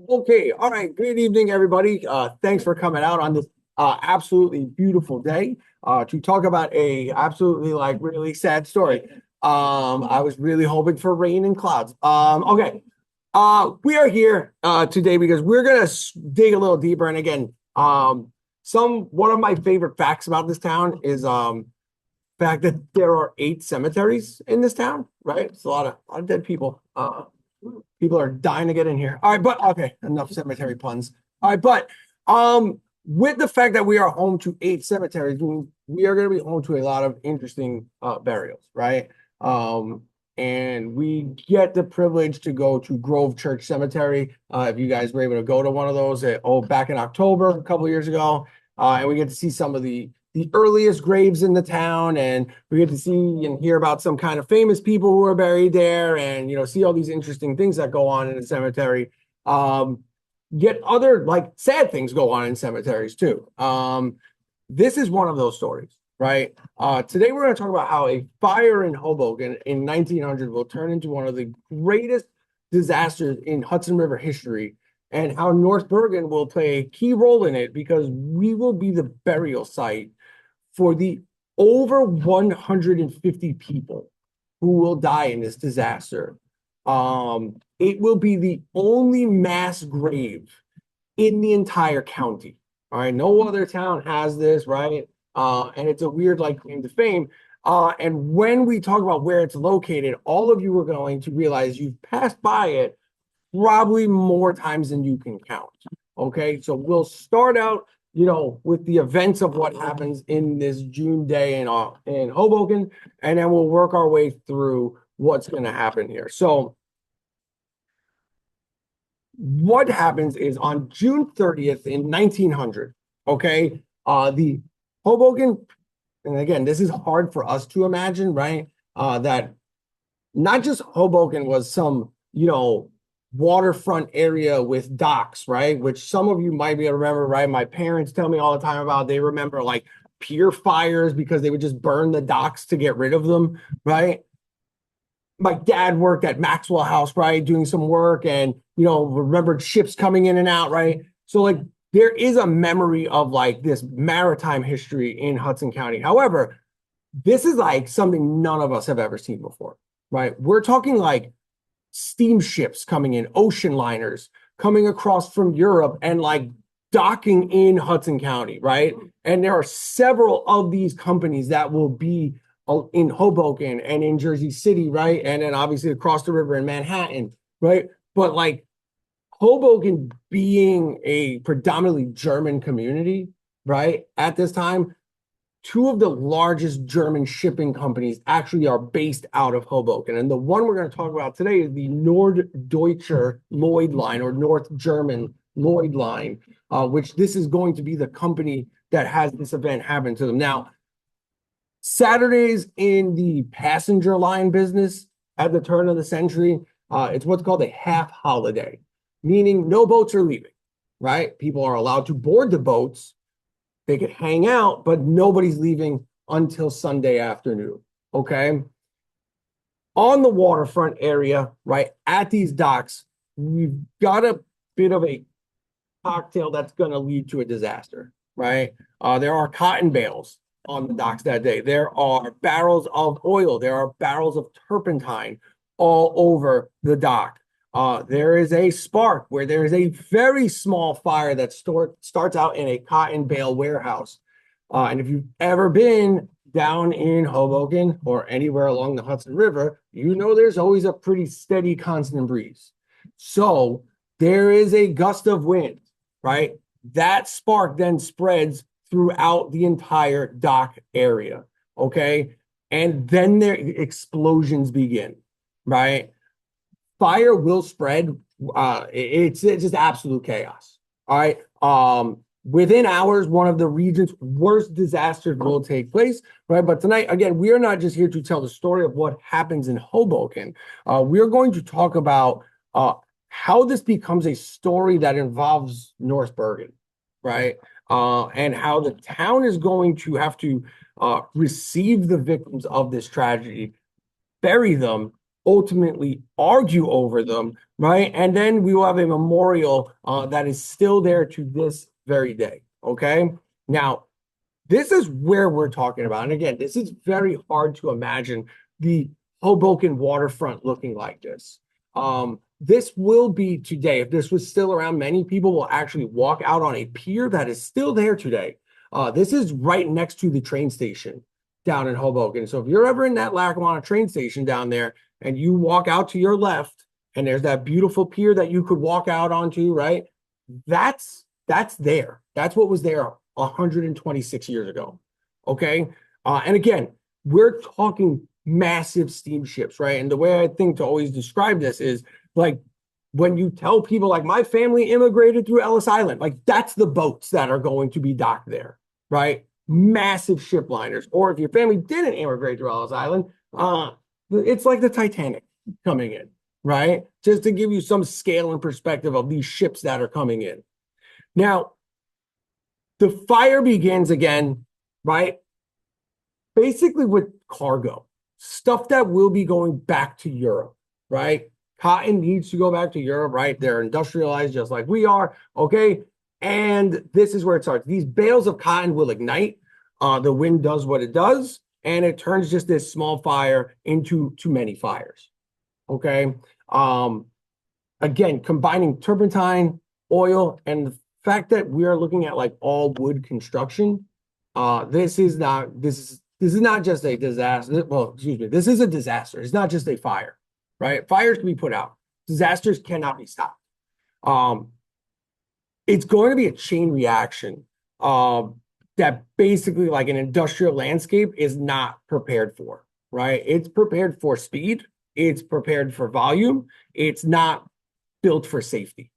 Okay, all right. Good evening, everybody. Thanks for coming out on this absolutely beautiful day to talk about a absolutely like really sad story. I was really hoping for rain and clouds. Okay. We are here today because we're gonna dig a little deeper. And again, one of my favorite facts about this town is fact that there are 8 cemeteries in this town, right? It's a lot of dead people. People are dying to get in here. All right, but okay, enough cemetery puns. All right, but with the fact that we are home to 8 cemeteries, we are going to be home to a lot of interesting burials, right? And we get the privilege to go to Grove Church Cemetery. If you guys were able to go to one of those, back in October, a couple of years ago, and we get to see some of the earliest graves in the town, and we get to see and hear about some kind of famous people who are buried there, and see all these interesting things that go on in the cemetery. Yet other like sad things go on in cemeteries too. This is one of those stories, right? Today we're going to talk about how a fire in Hoboken in 1900 will turn into one of the greatest disasters in Hudson River history, and how North Bergen will play a key role in it because we will be the burial site for the over 150 people who will die in this disaster. It will be the only mass grave in the entire county. All right, no other town has this, right? And it's a weird like claim to fame. And when we talk about where it's located, all of you are going to realize you've passed by it probably more times than you can count. Okay, so we'll start out, with the events of what happens in this June day in Hoboken, and then we'll work our way through what's going to happen here. So what happens is on June 30th in 1900, okay, the Hoboken, and again, this is hard for us to imagine, right? That not just Hoboken was some, waterfront area with docks, right? Which some of you might be able to remember, right? My parents tell me all the time about, they remember like pier fires because they would just burn the docks to get rid of them, right? My dad worked at Maxwell House, right? Doing some work and, remembered ships coming in and out, right? So like there is a memory of like this maritime history in Hudson County. However, this is like something none of us have ever seen before, right? We're talking like steamships coming in, ocean liners coming across from Europe and like docking in Hudson County, right? And there are several of these companies that will be in Hoboken and in Jersey City, right? And then obviously across the river in Manhattan, right? But like Hoboken being a predominantly German community, right? At this time, 2 of the largest German shipping companies actually are based out of Hoboken. And the one we're going to talk about today is the Norddeutscher Lloyd Line, or North German Lloyd Line, which this is going to be the company that has this event happen to them. Now, Saturdays in the passenger line business at the turn of the century, it's what's called a half holiday, meaning no boats are leaving, right? People are allowed to board the boats. They could hang out, but nobody's leaving until Sunday afternoon, okay? On the waterfront area, right, at these docks, we've got a bit of a cocktail that's going to lead to a disaster, right? There are cotton bales on the docks that day. There are barrels of oil. There are barrels of turpentine all over the dock. There is a spark where there is a very small fire that starts out in a cotton bale warehouse. And if you've ever been down in Hoboken or anywhere along the Hudson River, there's always a pretty steady, constant breeze. So there is a gust of wind, right? That spark then spreads throughout the entire dock area, okay? And then their explosions begin, right? Fire will spread. It's just absolute chaos. All right. Within hours, one of the region's worst disasters will take place. Right. But tonight, again, we are not just here to tell the story of what happens in Hoboken. We're going to talk about how this becomes a story that involves North Bergen, right? And how the town is going to have to receive the victims of this tragedy, bury them, ultimately argue over them, right? And then we will have a memorial that is still there to this very day, okay? Now, this is where we're talking about. And again, this is very hard to imagine the Hoboken waterfront looking like this. This will be today, if this was still around, many people will actually walk out on a pier that is still there today. This is right next to the train station down in Hoboken. So if you're ever in that Lackawanna train station down there and you walk out to your left and there's that beautiful pier that you could walk out onto, right? That's there. That's what was there 126 years ago. Okay. And again, we're talking massive steamships, right? And the way I think to always describe this is like when you tell people like my family immigrated through Ellis Island, like that's the boats that are going to be docked there, right? Massive ship liners. Or if your family didn't immigrate through Ellis Island, it's like the Titanic coming in, right? Just to give you some scale and perspective of these ships that are coming in. Now, the fire begins again, right? Basically with cargo, stuff that will be going back to Europe, right? Cotton needs to go back to Europe, right? They're industrialized just like we are, okay? And this is where it starts. These bales of cotton will ignite. The wind does what it does, and it turns just this small fire into too many fires, okay? Again, combining turpentine, oil, and the fact that we are looking at like all wood construction, this is not just a disaster. Well, excuse me, this is a disaster. It's not just a fire, right? Fires can be put out. Disasters cannot be stopped. It's going to be a chain reaction that basically like an industrial landscape is not prepared for, right? It's prepared for speed. It's prepared for volume. It's not built for safety.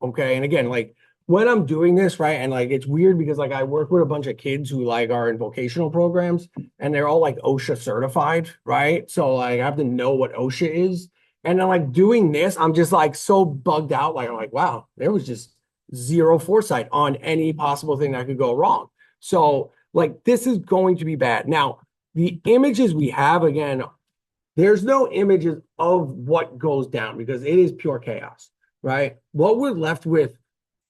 Okay. And again, like when I'm doing this, right, and like it's weird because like I work with a bunch of kids who like are in vocational programs and they're all like OSHA certified, right? So like I have to know what OSHA is. And then like doing this, I'm just like so bugged out. Like I'm like, wow, there was just zero foresight on any possible thing that could go wrong. So like this is going to be bad. Now, the images we have, again, there's no images of what goes down because it is pure chaos, right? What we're left with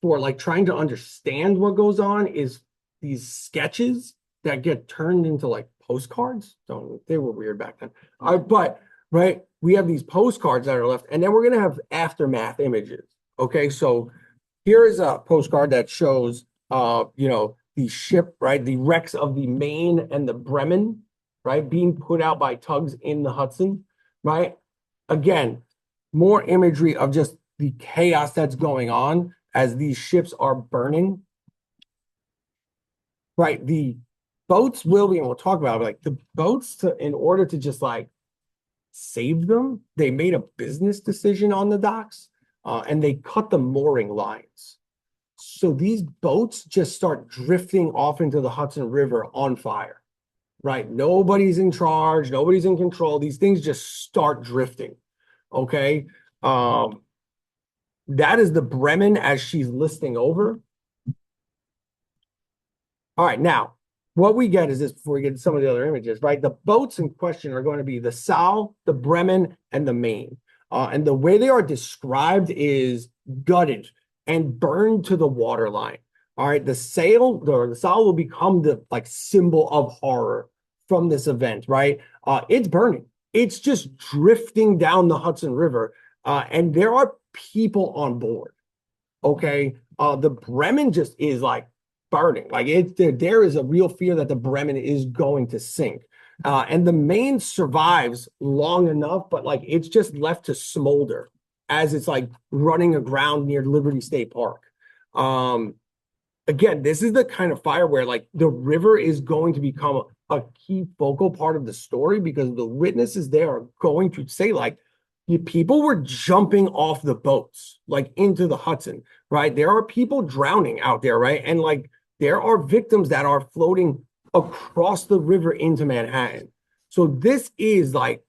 for like trying to understand what goes on is these sketches that get turned into like postcards. So they were weird back then. But right, we have these postcards that are left, and then we're gonna have aftermath images. Okay, so here is a postcard that shows the ship, right? The wrecks of the Maine and the Bremen, right, being put out by tugs in the Hudson, right? Again, more imagery of just the chaos that's going on as these ships are burning, right? The boats will be, and we'll talk about it, like the boats, in order to just like save them, they made a business decision on the docks and they cut the mooring lines. So these boats just start drifting off into the Hudson River on fire, right? Nobody's in charge, nobody's in control. These things just start drifting, okay? That is the Bremen as she's listing over. All right, now, what we get is this before we get to some of the other images, right? The boats in question are going to be the Sal, the Bremen, and the Maine. And the way they are described is gutted and burned to the waterline. All right, the Sal will become the like symbol of horror from this event, right? It's burning. It's just drifting down the Hudson River. And there are people on board, okay? The Bremen just is like burning. Like there is a real fear that the Bremen is going to sink. And the Maine survives long enough, but like it's just left to smolder as it's like running aground near Liberty State Park. Again, this is the kind of fire where like the river is going to become a key focal part of the story because the witnesses there are going to say like, people were jumping off the boats, like into the Hudson, right? There are people drowning out there, right? And like there are victims that are floating across the river into Manhattan. So this is like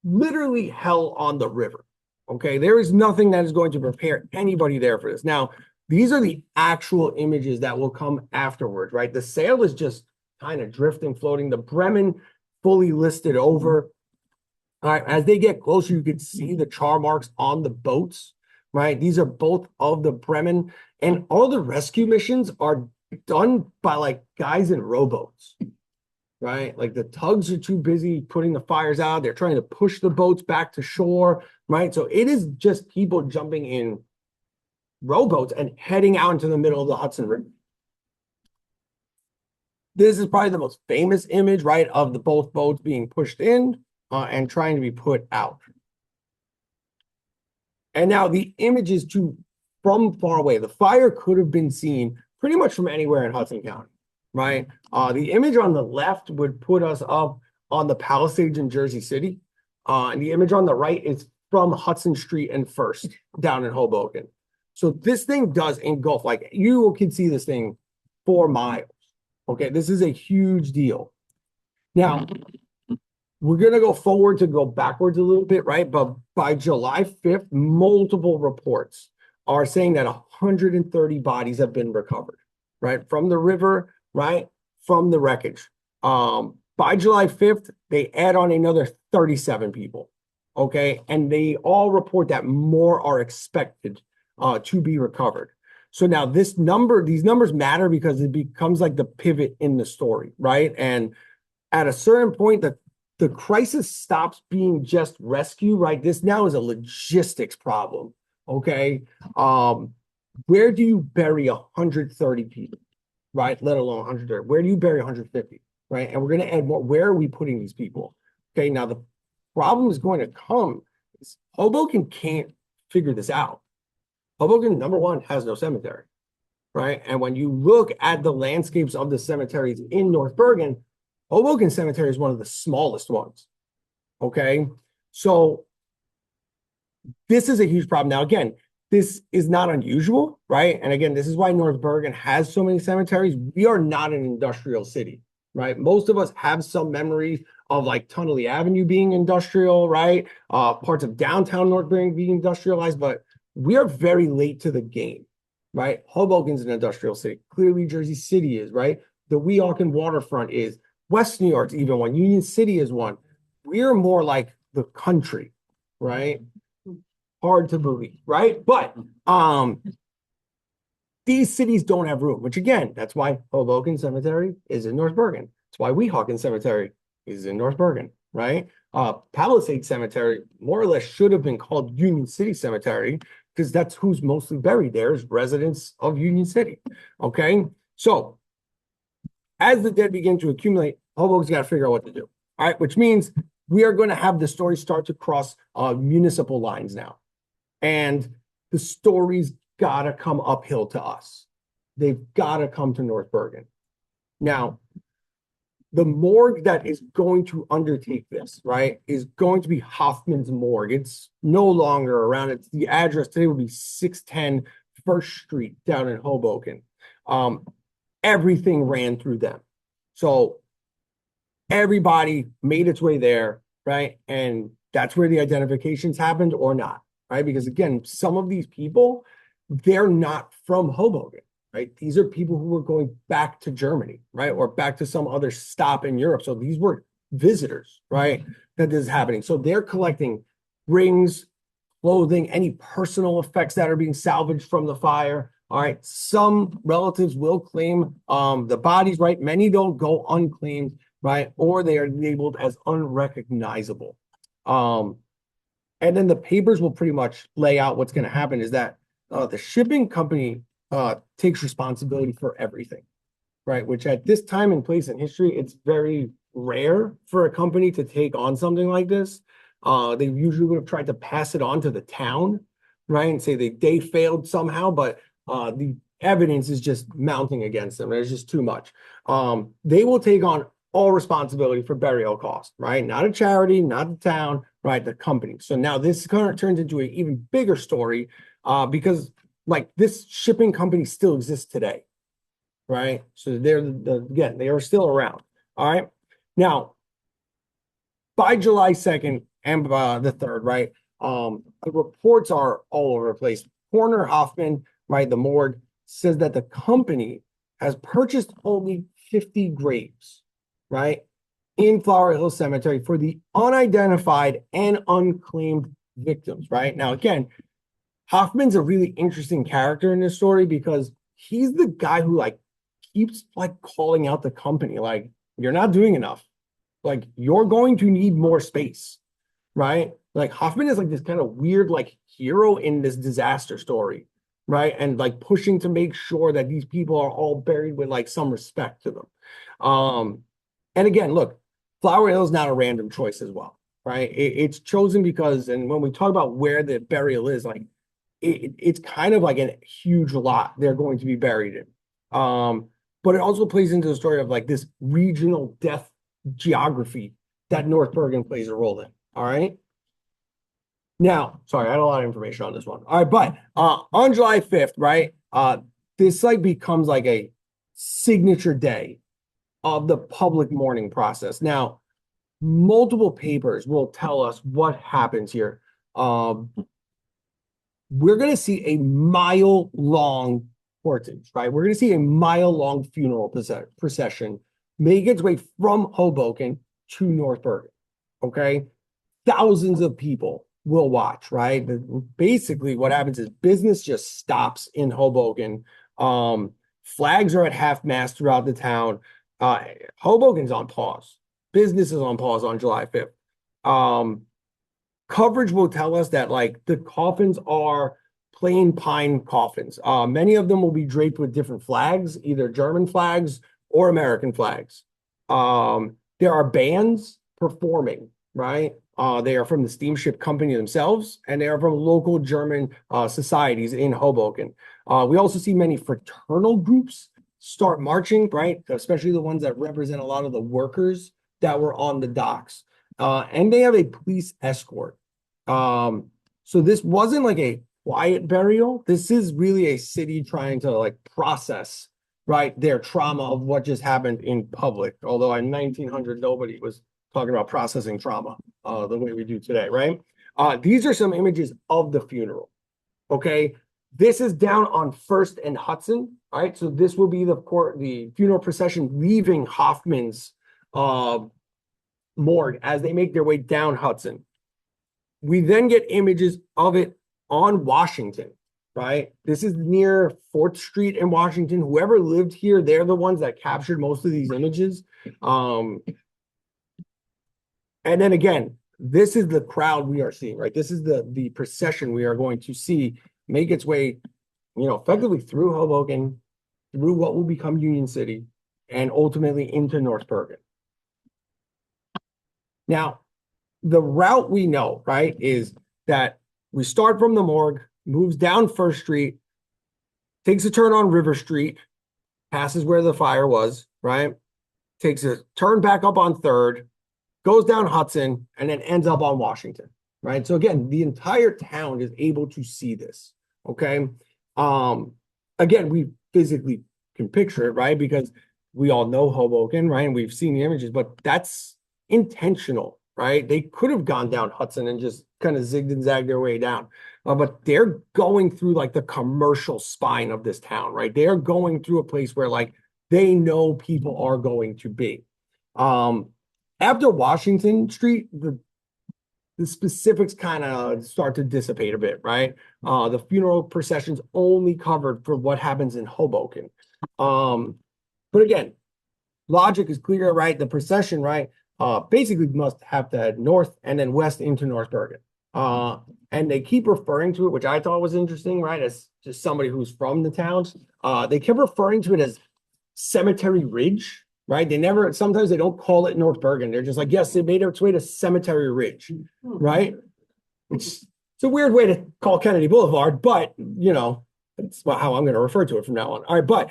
literally hell on the river, okay? There is nothing that is going to prepare anybody there for this. Now, these are the actual images that will come afterwards, right? The sail is just kind of drifting, floating. The Bremen fully listed over. All right, as they get closer, you can see the char marks on the boats, right? These are both of the Bremen, and all the rescue missions are done by like guys in rowboats, right? Like the tugs are too busy putting the fires out. They're trying to push the boats back to shore, right? So it is just people jumping in rowboats and heading out into the middle of the Hudson River. This is probably the most famous image, right, of the both boats being pushed in and trying to be put out. And now the image is from far away. The fire could have been seen pretty much from anywhere in Hudson County, right? The image on the left would put us up on the Palisades in Jersey City. And the image on the right is from Hudson Street and First down in Hoboken. So this thing does engulf, like you can see this thing 4 miles. Okay, this is a huge deal. Now, we're going to go forward to go backwards a little bit, right? But by July 5th, multiple reports are saying that 130 bodies have been recovered, right? From the river, right? From the wreckage. By July 5th, they add on another 37 people, okay? And they all report that more are expected to be recovered. So now these numbers matter because it becomes like the pivot in the story, right? And at a certain point, the crisis stops being just rescue, right? This now is a logistics problem, okay? Where do you bury 130 people, right? Let alone 130. Where do you bury 150, right? And we're going to add more. Where are we putting these people? Okay, now the problem is going to come. Hoboken can't figure this out. Hoboken, number one, has no cemetery, right? And when you look at the landscapes of the cemeteries in North Bergen, Hoboken Cemetery is one of the smallest ones, okay? So this is a huge problem. Now, again, this is not unusual, right? And again, this is why North Bergen has so many cemeteries. We are not an industrial city, right? Most of us have some memories of like Tunnelly Avenue being industrial, right? Parts of downtown North Bergen being industrialized, but we are very late to the game, right? Hoboken's an industrial city. Clearly, Jersey City is, right? The Weehawken waterfront is. West New York's even one. Union City is one. We're more like the country, right? Hard to believe, right? But these cities don't have room, which again, that's why Hoboken Cemetery is in North Bergen. That's why Weehawken Cemetery is in North Bergen, right? Palisade Cemetery more or less should have been called Union City Cemetery because that's who's mostly buried there is residents of Union City, okay? So as the dead begin to accumulate, Hoboken's got to figure out what to do. All right, which means we are going to have the story start to cross municipal lines now. And the story's got to come uphill to us. They've got to come to North Bergen. Now, the morgue that is going to undertake this, right, is going to be Hoffman's Morgue. It's no longer around. It's the address today will be 610 First Street down in Hoboken. Everything ran through them. So everybody made its way there, right? And that's where the identifications happened or not, right? Because again, some of these people, they're not from Hoboken, right? These are people who were going back to Germany, right? Or back to some other stop in Europe. So these were visitors, right? That this is happening. So they're collecting rings, clothing, any personal effects that are being salvaged from the fire. All right. Some relatives will claim the bodies, right? Many don't go unclaimed, right? Or they are labeled as unrecognizable. And then the papers will pretty much lay out what's going to happen is that the shipping company takes responsibility for everything, right? Which at this time and place in history, it's very rare for a company to take on something like this. They usually would have tried to pass it on to the town, right? And say they failed somehow, but the evidence is just mounting against them. There's just too much. They will take on all responsibility for burial costs, right? Not a charity, not the town, right? The company. So now this kind of turns into an even bigger story because like this shipping company still exists today, right? So again, they are still around. All right. Now, by July 2nd and the 3rd, right? The reports are all over the place. Coroner Hoffman, right, the morgue, says that the company has purchased only 50 graves, right, in Flower Hill Cemetery for the unidentified and unclaimed victims, right? Now, again, Hoffman's a really interesting character in this story because he's the guy who like keeps like calling out the company, like, you're not doing enough. Like, you're going to need more space, right? Like Hoffman is like this kind of weird like hero in this disaster story, right? And like pushing to make sure that these people are all buried with like some respect to them. And again, look, Flower Hill is not a random choice as well, right? It's chosen because, and when we talk about where the burial is, like it's kind of like a huge lot they're going to be buried in. But it also plays into the story of like this regional death geography that North Bergen plays a role in. All right. Now, sorry, I had a lot of information on this one. All right, but on July 5th, right? This like becomes like a signature day of the public mourning process. Now, multiple papers will tell us what happens here. We're going to see a mile-long cortege, right? We're going to see a mile-long funeral procession make its way from Hoboken to North Bergen, okay? Thousands of people will watch, right? Basically, what happens is business just stops in Hoboken. Flags are at half-mast throughout the town. Hoboken's on pause. Business is on pause on July 5th. Coverage will tell us that like the coffins are plain pine coffins. Many of them will be draped with different flags, either German flags or American flags. There are bands performing, right? They are from the steamship company themselves, and they are from local German societies in Hoboken. We also see many fraternal groups start marching, right? Especially the ones that represent a lot of the workers that were on the docks. And they have a police escort. So this wasn't like a quiet burial. This is really a city trying to like process, right, their trauma of what just happened in public. Although in 1900, nobody was talking about processing trauma the way we do today, right? These are some images of the funeral. Okay, this is down on First and Hudson. All right, so this will be the funeral procession leaving Hoffman's morgue as they make their way down Hudson. We then get images of it on Washington, right? This is near 4th Street in Washington. Whoever lived here, they're the ones that captured most of these images. And then again, this is the crowd we are seeing, right? This is the procession we are going to see make its way, effectively through Hoboken, through what will become Union City, and ultimately into North Bergen. Now, the route we know, right, is that we start from the morgue, moves down First Street, takes a turn on River Street, passes where the fire was, right? Takes a turn back up on 3rd, goes down Hudson, and then ends up on Washington, right? So again, the entire town is able to see this, okay? Again, we physically can picture it, right? Because we all know Hoboken, right? And we've seen the images, but that's intentional, right? They could have gone down Hudson and just kind of zigged and zagged their way down. But they're going through like the commercial spine of this town, right? They're going through a place where like they know people are going to be. After Washington Street, the specifics kind of start to dissipate a bit, right? The funeral procession's only covered for what happens in Hoboken. But again, logic is clear, right? The procession, right, basically must have to head north and then west into North Bergen. And they keep referring to it, which I thought was interesting, right? As just somebody who's from the town. They kept referring to it as Cemetery Ridge, right? Sometimes they don't call it North Bergen. They're just like, yes, it made its way to Cemetery Ridge, right? It's a weird way to call Kennedy Boulevard, but, that's how I'm going to refer to it from now on. All right, but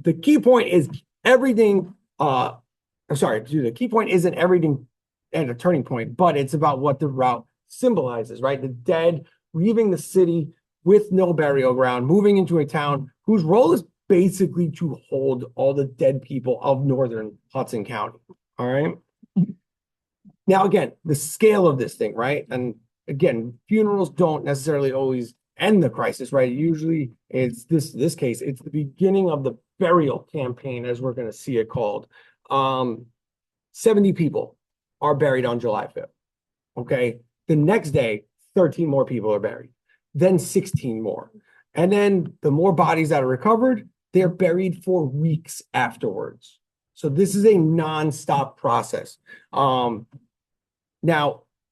the key point is everything, the key point isn't everything at a turning point, but it's about what the route symbolizes, right? The dead leaving the city with no burial ground, moving into a town whose role is basically to hold all the dead people of northern Hudson County. All right. Now, again, the scale of this thing, right? And again, funerals don't necessarily always end the crisis, right? Usually it's this case, it's the beginning of the burial campaign, as we're going to see it called. 70 people are buried on July 5th. Okay. The next day, 13 more people are buried, then 16 more. And then the more bodies that are recovered, they're buried for weeks afterwards. So this is a nonstop process. Now,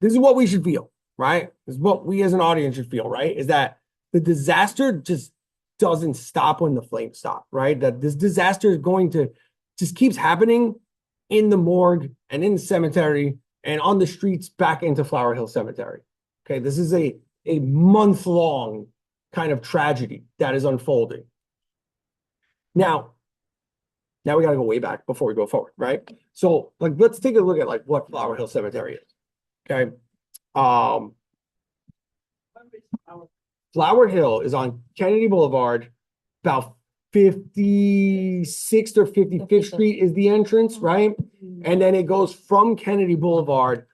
this is what we should feel, right? This is what we as an audience should feel, right? Is that the disaster just doesn't stop when the flames stop, right? That this disaster is going to just keeps happening in the morgue and in the cemetery and on the streets back into Flower Hill Cemetery. Okay, this is a month-long kind of tragedy that is unfolding. Now we got to go way back before we go forward, right? So, like, let's take a look at like what Flower Hill Cemetery is. Okay, Flower Hill is on Kennedy Boulevard, about 56th or 55th Street is the entrance, right? And then it goes from Kennedy Boulevard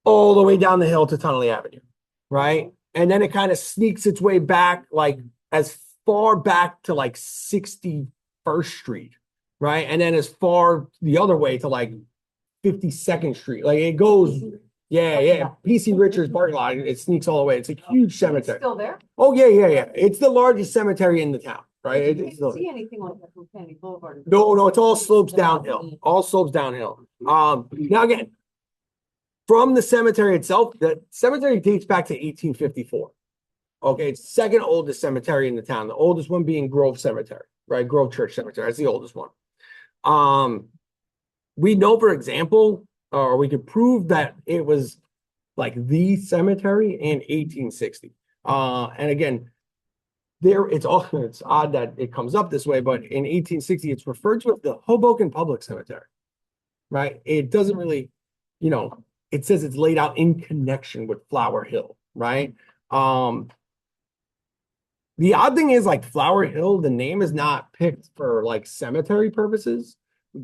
all the way down the hill to Tunnelly Avenue, right? And then it kind of sneaks its way back, like as far back to like 61st Street, right? And then as far the other way to like 52nd Street. Like it goes, yeah. PC Richards parking lot, it sneaks all the way. It's a huge cemetery. It's still there? Oh, yeah. It's the largest cemetery in the town, right? I didn't see anything like that from Kennedy Boulevard. No, it's all slopes downhill. All slopes downhill. Now again, from the cemetery itself, the cemetery dates back to 1854. Okay, it's the second oldest cemetery in the town. The oldest one being Grove Cemetery, right? Grove Church Cemetery. That's the oldest one. We know, for example, or we could prove that it was like the cemetery in 1860. And again, it's odd that it comes up this way, but in 1860, it's referred to as the Hoboken Public Cemetery, right? It doesn't really, it says it's laid out in connection with Flower Hill, right? The odd thing is, like, Flower Hill, the name is not picked for like cemetery purposes.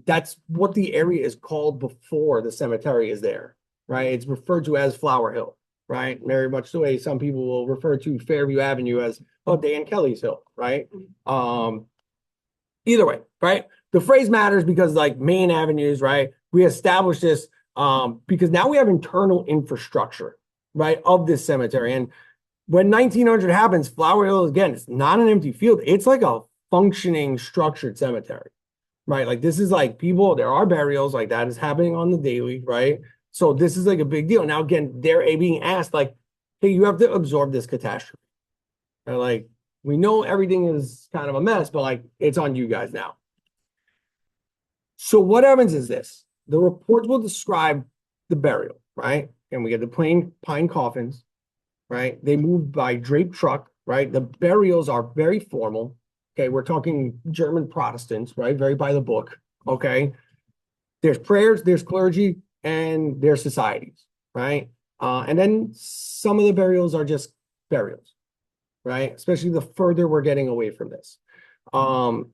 That's what the area is called before the cemetery is there, right? It's referred to as Flower Hill, right? Very much the way some people will refer to Fairview Avenue as, Dan Kelly's Hill, right? Either way, right? The phrase matters because, like, main avenues, right? We established this because now we have internal infrastructure, right, of this cemetery. And when 1900 happens, Flower Hill, again, it's not an empty field. It's like a functioning, structured cemetery, right? Like, this is like people, there are burials, like that is happening on the daily, right? So this is like a big deal. Now, again, they're being asked, like, hey, you have to absorb this catastrophe. And like, we know everything is kind of a mess, but like, it's on you guys now. So what happens is this: the reports will describe the burial, right? And we get the plain pine coffins, right? They move by draped truck, right? The burials are very formal. Okay, we're talking German Protestants, right? Very by the book. Okay, there's prayers, there's clergy, and there's societies, right? And then some of the burials are just burials, right? Especially the further we're getting away from this. And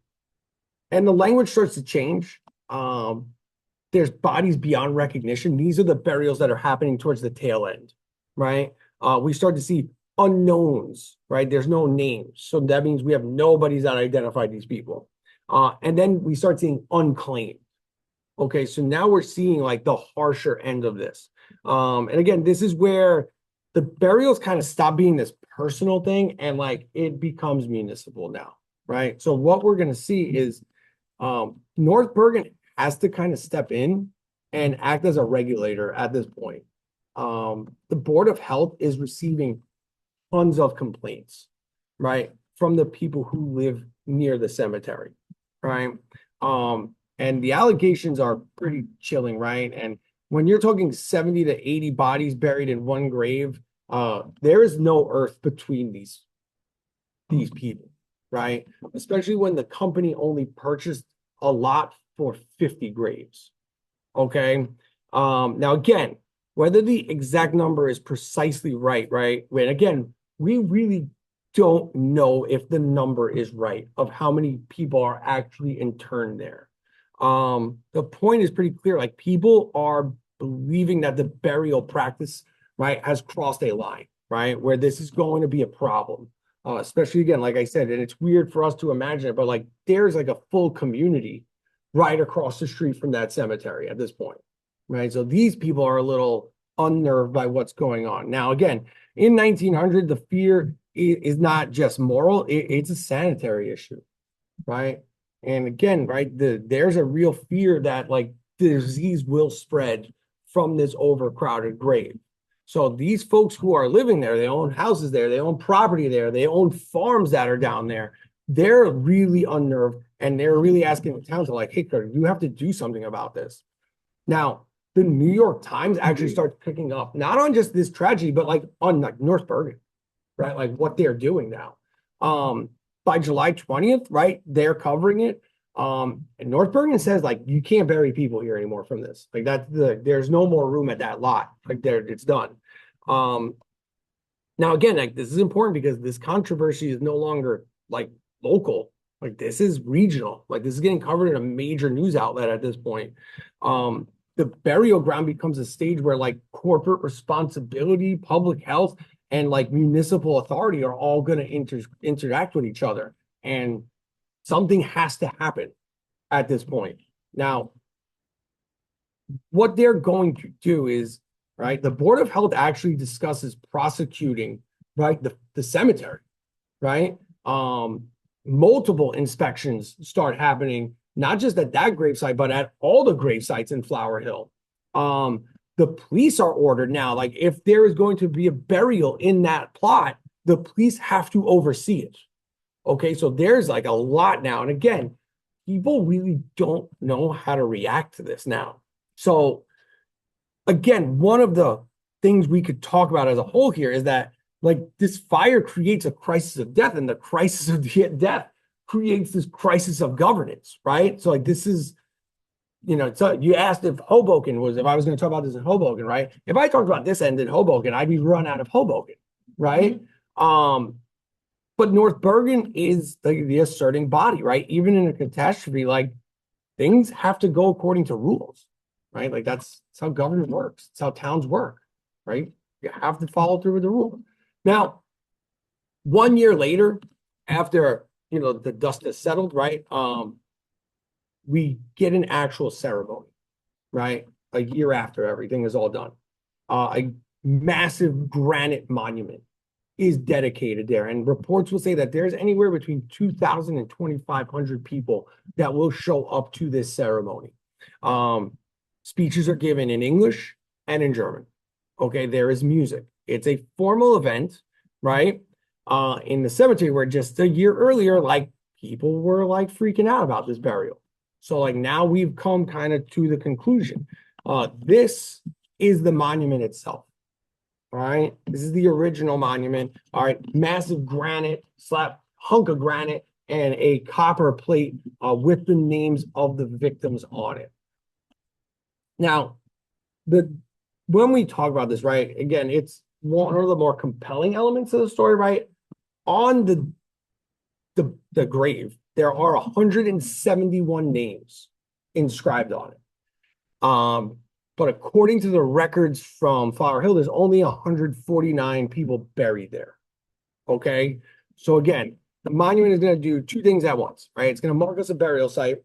the language starts to change. There's bodies beyond recognition. These are the burials that are happening towards the tail end, right? We start to see unknowns, right? There's no names. So that means we have nobody that identified these people. And then we start seeing unclaimed. Okay, so now we're seeing like the harsher end of this. And again, this is where the burials kind of stop being this personal thing and like it becomes municipal now, right? So what we're going to see is North Bergen has to kind of step in and act as a regulator at this point. The Board of Health is receiving tons of complaints, right, from the people who live near the cemetery, right? And the allegations are pretty chilling, right? And when you're talking 70 to 80 bodies buried in one grave, there is no earth between these people, right? Especially when the company only purchased a lot for 50 graves, okay? Now, again, whether the exact number is precisely right? When again, we really don't know if the number is right of how many people are actually interned there. The point is pretty clear. Like, people are believing that the burial practice, right, has crossed a line, right, where this is going to be a problem. Especially, again, like I said, and it's weird for us to imagine it, but like there's like a full community right across the street from that cemetery at this point. right? So these people are a little unnerved by what's going on. Now, again, in 1900, the fear is not just moral, it's a sanitary issue, right? And again, right, there's a real fear that like the disease will spread from this overcrowded grave. So these folks who are living there, they own houses there, they own property there, they own farms that are down there. They're really unnerved and they're really asking the town to like, hey, Kurt, you have to do something about this. Now, the New York Times actually starts picking up, not on just this tragedy, but like on like North Bergen, right? Like what they're doing now. By July 20th, right? They're covering it. And North Bergen says like you can't bury people here anymore from this. Like there's no more room at that lot. Like there, it's done. Now again, like this is important because this controversy is no longer like local. Like this is regional. Like this is getting covered in a major news outlet at this point. The burial ground becomes a stage where like corporate responsibility, public health, and like municipal authority are all going to interact with each other. And something has to happen at this point. Now, what they're going to do is, right, the Board of Health actually discusses prosecuting, right, the cemetery, right? Multiple inspections start happening, not just at that gravesite, but at all the grave sites in Flower Hill. The police are ordered now, like if there is going to be a burial in that plot, the police have to oversee it. Okay, so there's like a lot now. And again, people really don't know how to react to this now. So again, one of the things we could talk about as a whole here is that like this fire creates a crisis of death, and the crisis of death creates this crisis of governance, right? So like this is, you know, so you asked if Hoboken was, if I was going to talk about this in Hoboken, right? If I talked about this end in Hoboken, I'd be run out of Hoboken, right? But North Bergen is the asserting body, right? Even in a catastrophe, like things have to go according to rules, right? Like that's how government works. It's how towns work, right? You have to follow through with the rule. Now, 1 year later, after you know the dust has settled, right? We get an actual ceremony, right? A year after everything is all done. A massive granite monument is dedicated there. And reports will say that there's anywhere between 2,000 and 2,500 people that will show up to this ceremony. Speeches are given in English and in German. Okay, there is music. It's a formal event, right? In the cemetery where just a year earlier, like people were like freaking out about this burial. So like now we've come kind of to the conclusion. This is the monument itself. All right, this is the original monument. All right, massive granite, hunk of granite, and a copper plate with the names of the victims on it. Now, when we talk about this, right, again, it's one of the more compelling elements of the story, right? On the grave, there are 171 names inscribed on it. But according to the records from Flower Hill, there's only 149 people buried there. Okay. So again, the monument is going to do two things at once, right? It's going to mark us a burial site,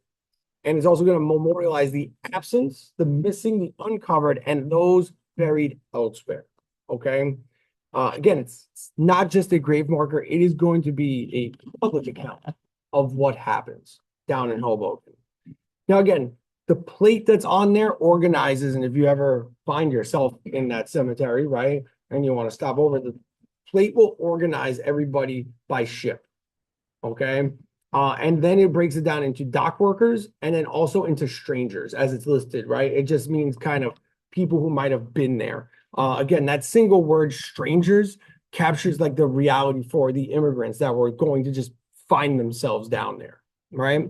and it's also going to memorialize the absence, the missing, the uncovered, and those buried elsewhere. Okay. Again, it's not just a grave marker. It is going to be a public account of what happens down in Hoboken. Now, again, the plate that's on there organizes, and if you ever find yourself in that cemetery, right, and you want to stop over, the plate will organize everybody by ship, okay? And then it breaks it down into dock workers and then also into strangers as it's listed, right? It just means kind of people who might have been there. Again, that single word strangers captures like the reality for the immigrants that were going to just find themselves down there, right?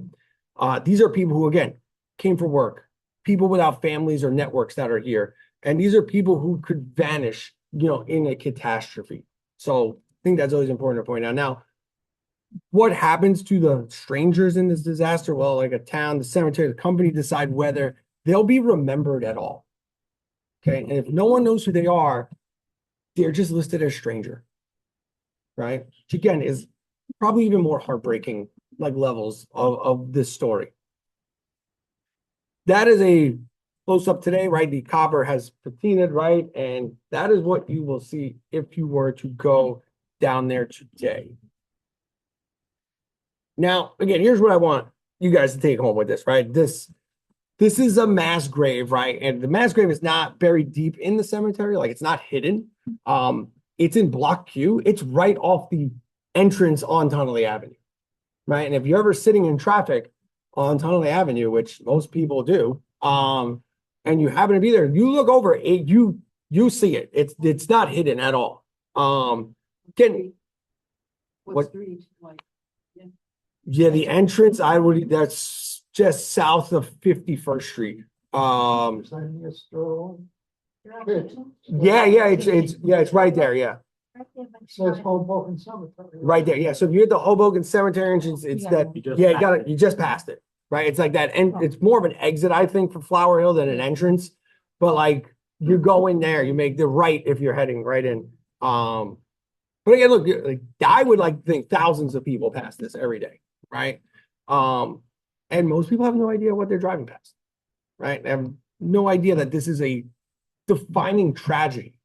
These are people who, again, came for work, people without families or networks that are here. And these are people who could vanish, you know, in a catastrophe. So I think that's always important to point out. Now, what happens to the strangers in this disaster? Well, like a town, the cemetery, the company decide whether they'll be remembered at all. Okay. And if no one knows who they are, they're just listed as stranger. Right. Which again is probably even more heartbreaking, like levels of this story. That is a close up today, right? The copper has patinaed, right? And that is what you will see if you were to go down there today. Now, again, here's what I want you guys to take home with this, right? This is a mass grave, right? And the mass grave is not buried deep in the cemetery, like it's not hidden. It's in Block Q. It's right off the entrance on Tunnelly Avenue, right? And if you're ever sitting in traffic on Tunnelly Avenue, which most people do, and you happen to be there, you look over it, you see it. It's not hidden at all. Again, What street, like, yeah, the entrance, that's just south of 51st Street. Yeah, it's right there, yeah. Says Hoboken Cemetery. Right there, yeah. So if you're at the Hoboken Cemetery entrance, it's that, you just passed it, right? It's like that, and it's more of an exit, I think, for Flower Hill than an entrance. But like, you go in there, you make the right if you're heading right in. But again, look, like, I would like to think thousands of people pass this every day, right? And most people have no idea what they're driving past, right? They have no idea that this is a defining tragedy,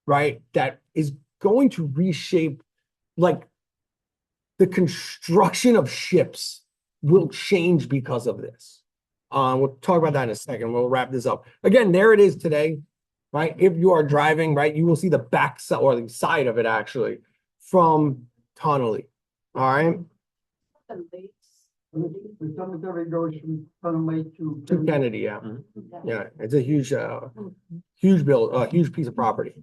right? That is going to reshape, like, the construction of ships will change because of this. We'll talk about that in a second. We'll wrap this up. Again, there it is today, right? If you are driving, right, you will see the back side or the side of it actually from Tunnelly. All right. the lakes. The cemetery goes from Tunnelly To Kennedy, yeah. Yeah, it's a huge, huge piece of property.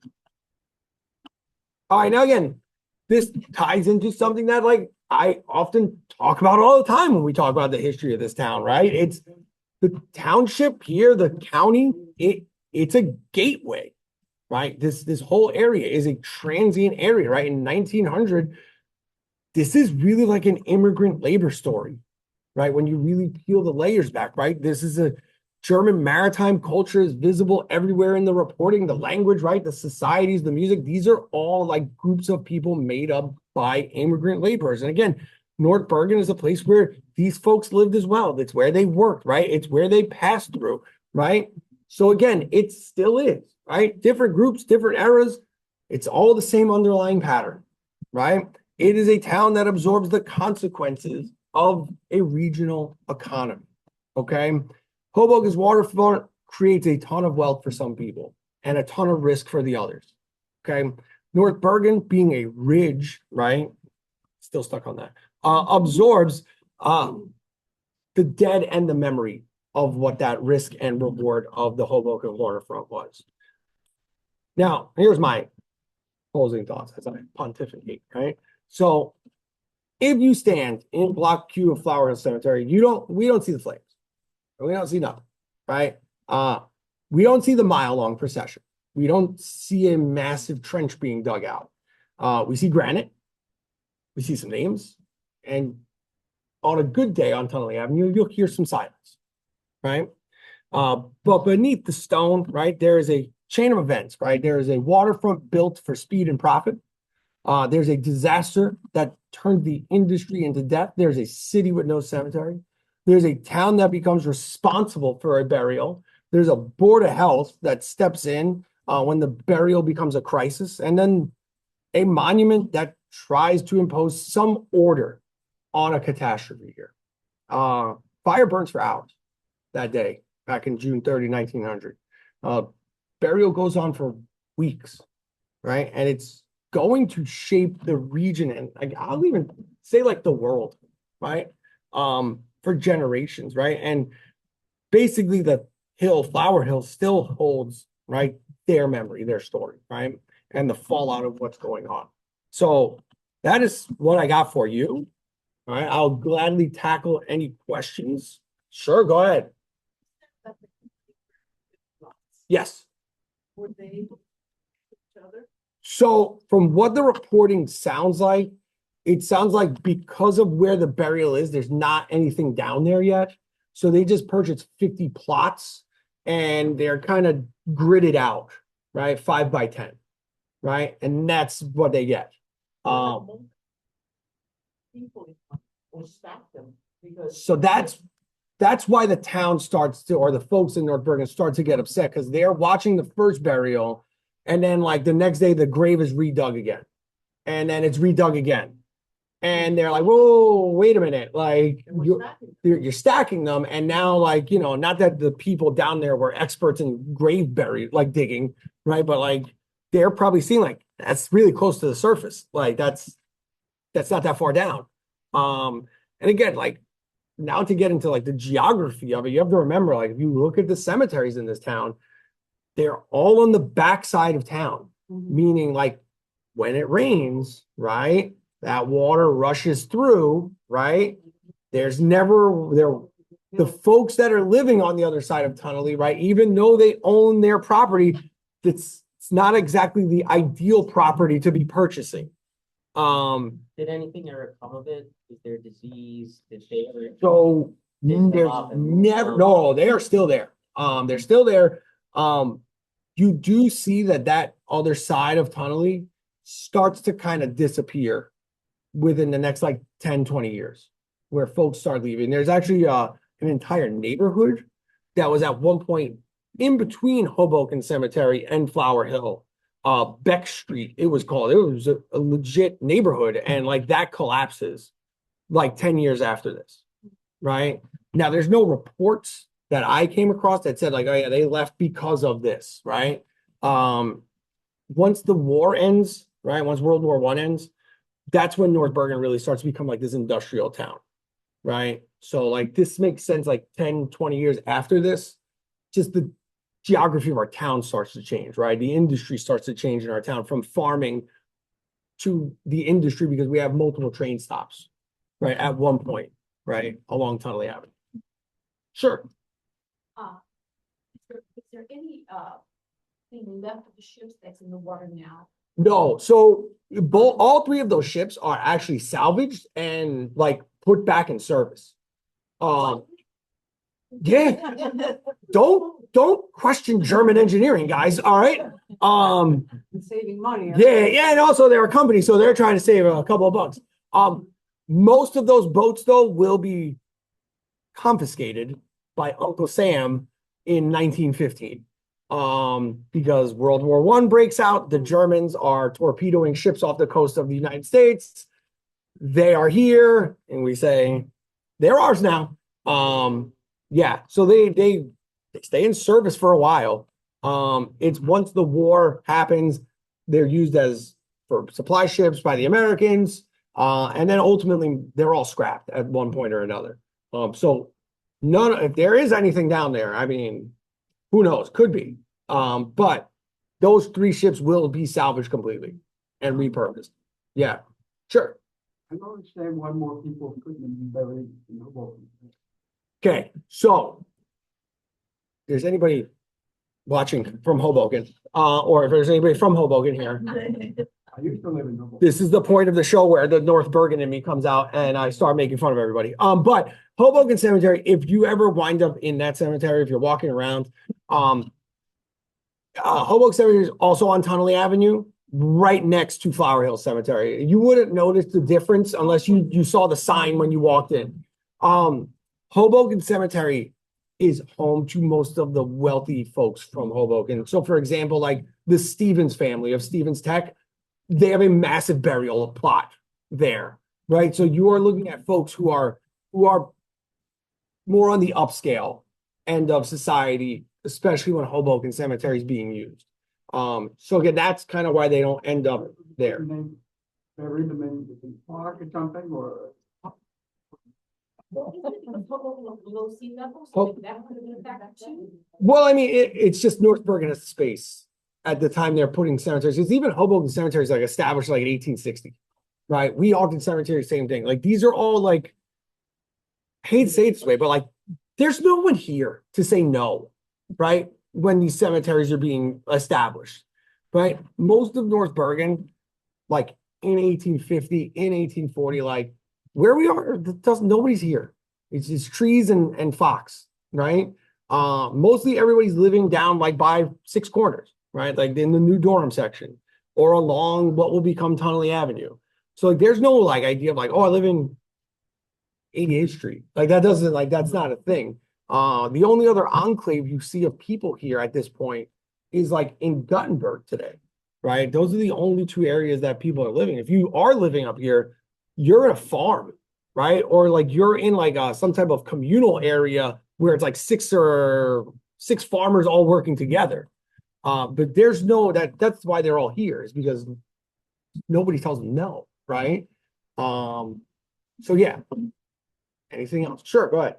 All right, now again, this ties into something that, like, I often talk about all the time when we talk about the history of this town, right? It's the township here, the county, it's a gateway, right? This whole area is a transient area, right? In 1900, this is really like an immigrant labor story, right? When you really peel the layers back, right? This is a German maritime culture is visible everywhere in the reporting, the language, right? The societies, the music, these are all like groups of people made up by immigrant laborers. And again, North Bergen is a place where these folks lived as well. It's where they worked, right? It's where they passed through, right? So again, it still is, right? Different groups, different eras. It's all the same underlying pattern, right? It is a town that absorbs the consequences of a regional economy, okay? Hoboken's waterfront creates a ton of wealth for some people and a ton of risk for the others, okay? North Bergen, being a ridge, right? Still stuck on that. Absorbs the dead and the memory of what that risk and reward of the Hoboken waterfront was. Now, here's my closing thoughts as I pontificate, right? So if you stand in Block Q of Flower Hill Cemetery, we don't see the flames. We don't see nothing, right? We don't see the mile-long procession. We don't see a massive trench being dug out. We see granite. We see some names. And on a good day on Tunnelly Avenue, you'll hear some silence, right? But beneath the stone, right, there is a chain of events, right? There is a waterfront built for speed and profit. There's a disaster that turned the industry into death. There's a city with no cemetery. There's a town that becomes responsible for a burial. There's a board of health that steps in when the burial becomes a crisis. And then a monument that tries to impose some order on a catastrophe here. Fire burns for hours that day, back in June 30, 1900. Burial goes on for weeks, right? And it's going to shape the region, and I'll even say like the world, right? For generations, right? And basically the hill, Flower Hill, still holds, right, their memory, their story, right? And the fallout of what's going on. So that is what I got for you. All right, I'll gladly tackle any questions. Sure, go ahead. Yes. Were they able to each other? So from what the reporting sounds like, it sounds like because of where the burial is, there's not anything down there yet. So they just purchased 50 plots and they're kind of gridded out, right? 5 by 10, right? And that's what they get. People will stack them because. So that's that's why the town starts to, or the folks in North Bergen start to get upset because they're watching the first burial, and then like the next day the grave is redug again, and then it's redug again, and they're like, "Whoa, wait a minute! Like you're stacking them, and now like not that the people down there were experts in grave bury like digging, right? But like they're probably seeing like that's really close to the surface, like that's not that far down, and again like." Now to get into like the geography of it, you have to remember, like if you look at the cemeteries in this town, they're all on the backside of town, meaning like when it rains, right, that water rushes through, right? There's never the folks that are living on the other side of Tunnelly, right? Even though they own their property, it's not exactly the ideal property to be purchasing. Did anything ever come of it? Is there disease? Did they ever? So there's never, no, they are still there. They're still there. You do see that other side of Tunnelly starts to kind of disappear within the next like 10, 20 years, where folks start leaving. There's actually an entire neighborhood that was at one point in between Hoboken Cemetery and Flower Hill. Beck Street, it was called. It was a legit neighborhood, and like that collapses like 10 years after this, right? Now, there's no reports that I came across that said like, oh yeah, they left because of this, right? Once the war ends, right? Once World War I ends, that's when North Bergen really starts to become like this industrial town, right? So like this makes sense like 10, 20 years after this, just the geography of our town starts to change, right? The industry starts to change in our town from farming to the industry because we have multiple train stops, right? At one point, right? Along Tunnelly Avenue. Sure. Is there any thing left of the ships that's in the water now? No, so all three of those ships are actually salvaged and like put back in service. Yeah, don't question German engineering, guys. All right. Saving money. Yeah, and also they're a company, so they're trying to save a couple of bucks. Most of those boats though will be confiscated by Uncle Sam in 1915. Because World War I breaks out, the Germans are torpedoing ships off the coast of the United States. They are here, and we say they're ours now. Yeah, so they stay in service for a while. It's once the war happens, they're used as for supply ships by the Americans, and then ultimately they're all scrapped at one point or another. So if there is anything down there, I mean, who knows? Could be. But those three ships will be salvaged completely and repurposed. Yeah, sure. I don't understand why more people couldn't be buried in Hoboken. Okay, so there's anybody watching from Hoboken, or if there's anybody from Hoboken here, I used to live in Hoboken. this is the point of the show where the North Bergen in me comes out and I start making fun of everybody. But Hoboken Cemetery, if you ever wind up in that cemetery, if you're walking around, Hoboken Cemetery is also on Tunnelly Avenue, right next to Flower Hill Cemetery. You wouldn't notice the difference unless you saw the sign when you walked in. Hoboken Cemetery is home to most of the wealthy folks from Hoboken. So, for example, like the Stevens family of Stevens Tech, they have a massive burial plot there, right? So you are looking at folks who are more on the upscale end of society, especially when Hoboken Cemetery is being used. So again, that's kind of why they don't end up there. Bury them in the park or something, or Low sea levels, Oh. that would have been a factor too. Well, I mean, it's just North Bergen has space at the time they're putting cemeteries. It's even Hoboken Cemetery is like established like in 1860, right? We Ogden Cemetery, same thing. Like these are all like, I hate to say it this way, but like there's no one here to say no, right? When these cemeteries are being established, right? Most of North Bergen, like in 1850, in 1840, like where we are, nobody's here. It's just trees and fox, right? Mostly everybody's living down like by Six Corners, right? Like in the New Durham section or along what will become Tunnelly Avenue. So like there's no like idea of like, oh, I live in 88th Street. Like that doesn't like that's not a thing. The only other enclave you see of people here at this point is like in Guttenberg today, right? Those are the only two areas that people are living. If you are living up here, you're in a farm, right? Or like you're in like some type of communal area where it's like six farmers all working together. But there's no that's why they're all here, is because nobody tells them no, right? So yeah. Anything else? Sure, go ahead.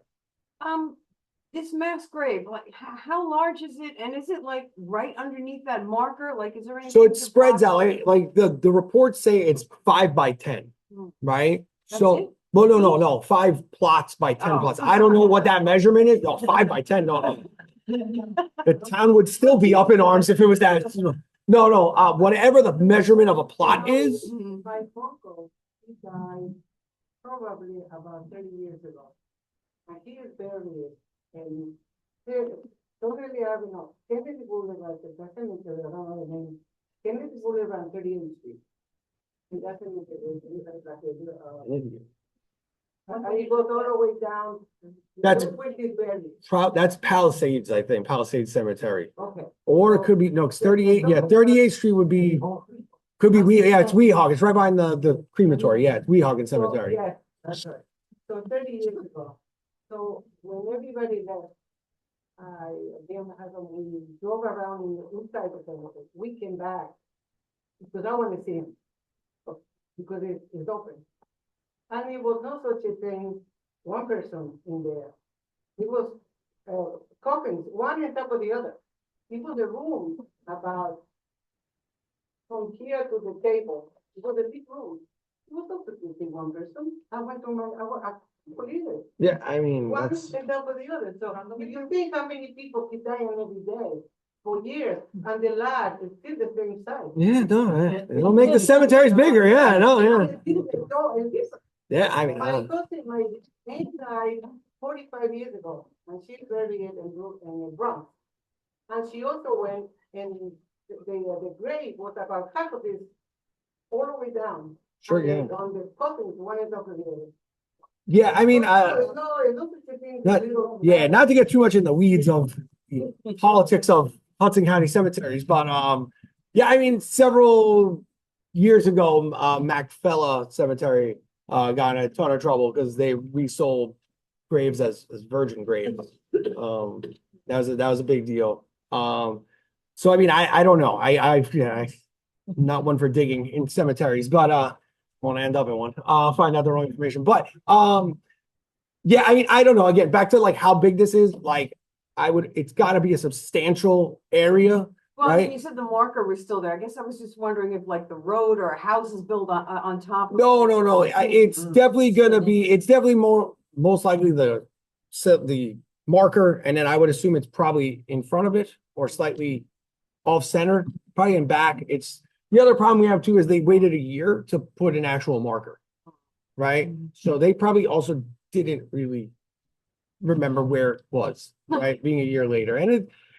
This mass grave, like, how large is it? And is it like right underneath that marker? Like, is there anything? So it to spreads block out. it? Like the reports say it's 5 by 10, Hmm. right? That's So it? well, no, 5 plots by 10 Oh. plots. I don't know what that measurement is. No, 5 by 10. No, the town would still be up in arms if it was that. No. Whatever the measurement of a plot is. Mhm. My uncle, he died probably about 30 years ago. And he is buried in, here, totally, I don't know, Kennedy Boulevard, the cemetery, I don't know the name. Kennedy Boulevard, 38th Street. And that cemetery is like and he goes all the way down. That's- where he's buried. That's Palisades, I think, Palisades Cemetery. Okay. Or it could be, no, it's 38. Yeah, 38th Street would be, could be, it's Weehawken. It's right behind the crematory. Yeah, it's Weehawken Cemetery. Yes, that's right. So 30 years ago. So when everybody left, we drove around in the inside of the we came back because I want to see him. Because it's open. And it was not such a thing, one person in there. It was coffins, one on top of the other. It was a room about from here to the table. It was a big room. It was not supposed to be one person. I went to I believe it. Yeah, I mean, One that's, on top of the other. So if you think how many people keep dying every day for years, and the lad is still the same size. yeah, no, it'll make the cemeteries bigger. Yeah, no, yeah. Yeah, I mean, My cousin, my aunt died 45 years ago, and she's buried in Bronx. And she also went, and the grave was about half of this, all the way down. sure, on yeah. On the coffins, one on top of the other. Yeah, I mean, No, it's not such a thing. yeah, not to get too much in the weeds of the politics of Hudson County cemeteries, but yeah, I mean, several years ago, Macfella Cemetery got in a ton of trouble because they resold graves as virgin graves. That was a big deal. So I mean, I don't know. I'm not one for digging in cemeteries, but won't end up in one. Find out the wrong information. But yeah, I mean, I don't know. Again, back to like how big this is, like it's gotta be a substantial area. Well, Right. you said the marker was still there. I guess I was just wondering if like the road or a house is built on top of. No. It's definitely gonna be, it's definitely most likely the marker, and then I would assume it's probably in front of it or slightly off center, probably in back. It's the other problem we have too is they waited a year to put an actual marker, right? So they probably also didn't really remember where it was, right? Being a year later, and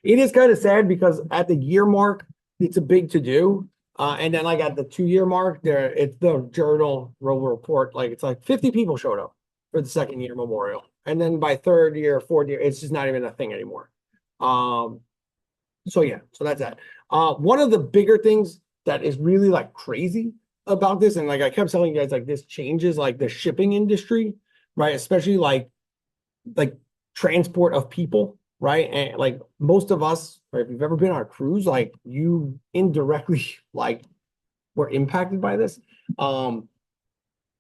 it is kind of sad because at the year mark, it's a big to do. And then like at the 2-year mark, it's the journal will report, like it's like 50 people showed up for the 2nd year memorial. And then by 3rd year, 4th year, it's just not even a thing anymore. So yeah, so that's that. One of the bigger things that is really like crazy about this, and like I kept telling you guys, like this changes like the shipping industry, right? Especially like transport of people, right? And like most of us, right, if you've ever been on a cruise, like you indirectly like were impacted by this.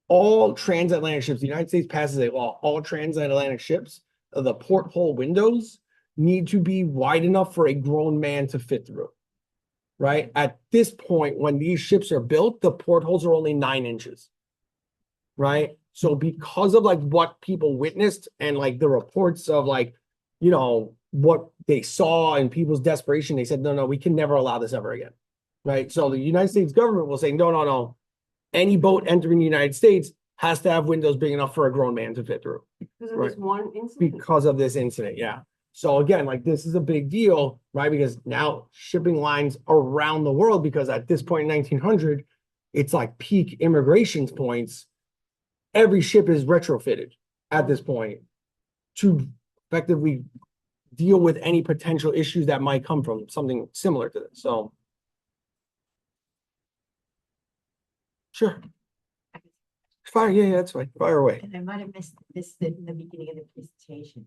All transatlantic ships, the United States passes a law, all transatlantic ships, the porthole windows need to be wide enough for a grown man to fit through, right? At this point, when these ships are built, the portholes are only 9 inches, right? So because of like what people witnessed and like the reports of like, you know, what they saw and people's desperation, they said, no, we can never allow this ever again, right? So the United States government will say, no. Any boat entering the United States has to have windows big enough for a grown man to fit through. Because of Right. this one incident. Because of this incident, yeah. So again, like this is a big deal, right? Because now shipping lines around the world, because at this point in 1900, it's like peak immigration points. Every ship is retrofitted, at this point to effectively deal with any potential issues that might come from something similar to this. So. Sure. Fire, yeah, that's fine. Fire away. And I might have missed it in the beginning of the presentation.